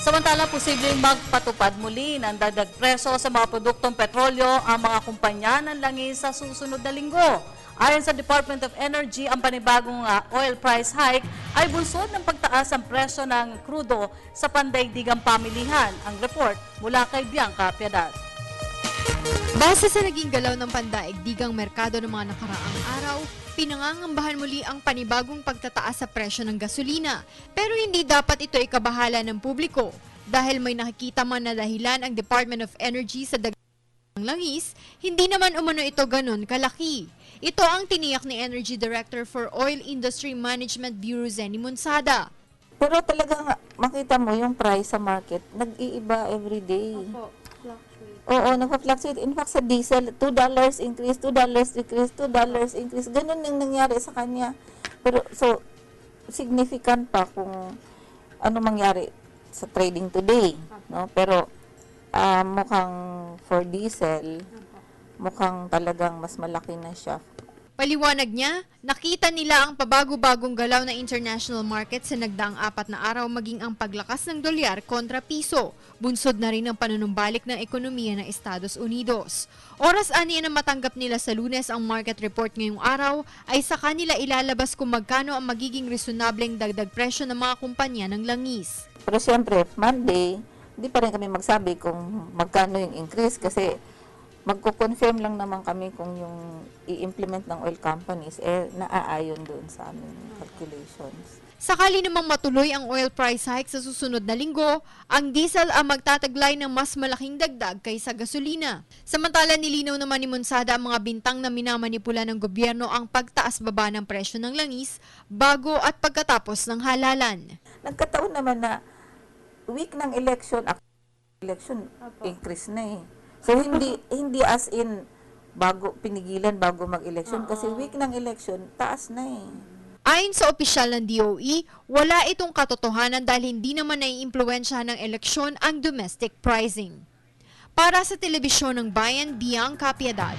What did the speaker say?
Samantala, posibleng magpatupad muli ng dagdag presyo sa mga produktong petrolyo ang mga kumpanya ng langis sa susunod na linggo. Ayon sa Department of Energy, ang panibagong oil price hike ay bunsod ng pagtaas ng presyo ng krudo sa pandaigdigang pamilihan. Ang report mula kay Bianca Piedad. Base sa naging galaw ng pandaigdigang merkado ng mga nakaraang araw, pinangangambahan muli ang panibagong pagtataas sa presyo ng gasolina. Pero hindi dapat ito ikabahala ng publiko dahil may nakikita man na dahilan ang Department of Energy sa dagdag ng langis, hindi naman umano ito ganun kalaki. Ito ang tiniyak ni Energy Director for Oil Industry Management Bureau Zenny Monsada. Pero talagang makita mo yung price sa market, nag-iiba every day. Oo, nagpa-fluctuate. In fact, sa diesel, $2 increase, $2 decrease, $2 increase. Ganun yung nangyari sa kanya. Pero, so, significant pa kung ano mangyari sa trading today. No? Pero, mukhang for diesel, mukhang talagang mas malaki na siya. Paliwanag niya, nakita nila ang pabago-bagong galaw ng international market sa nagdaang 4 na araw maging ang paglakas ng dolyar kontra piso. Bunsod na rin ang panunumbalik ng ekonomiya ng Estados Unidos. Oras aniya na matanggap nila sa Lunes ang market report ngayong araw ay sa kanila ilalabas kung magkano ang magiging resonableng dagdag presyo ng mga kumpanya ng langis. Pero siyempre, Monday, hindi pa rin kami magsabi kung magkano yung increase kasi magko-confirm lang naman kami kung yung i-implement ng oil companies naaayon doon sa aming calculations. Sakali namang matuloy ang oil price hike sa susunod na linggo, ang diesel ang magtataglay ng mas malaking dagdag kaysa gasolina. Samantala nilinaw naman ni Monsada ang mga bintang na minamanipula ng gobyerno ang pagtaas-baba ng presyo ng langis bago at pagkatapos ng halalan. Nagkataon naman na week ng election, increase na eh. So hindi as in pinigilan bago mag-election kasi week ng election taas na eh. Ayon sa opisyal ng DOE, wala itong katotohanan dahil hindi naman naiimpluwensyahan ng eleksyon ang domestic pricing. Para sa Telebisyon ng Bayan, Bianca Piedad.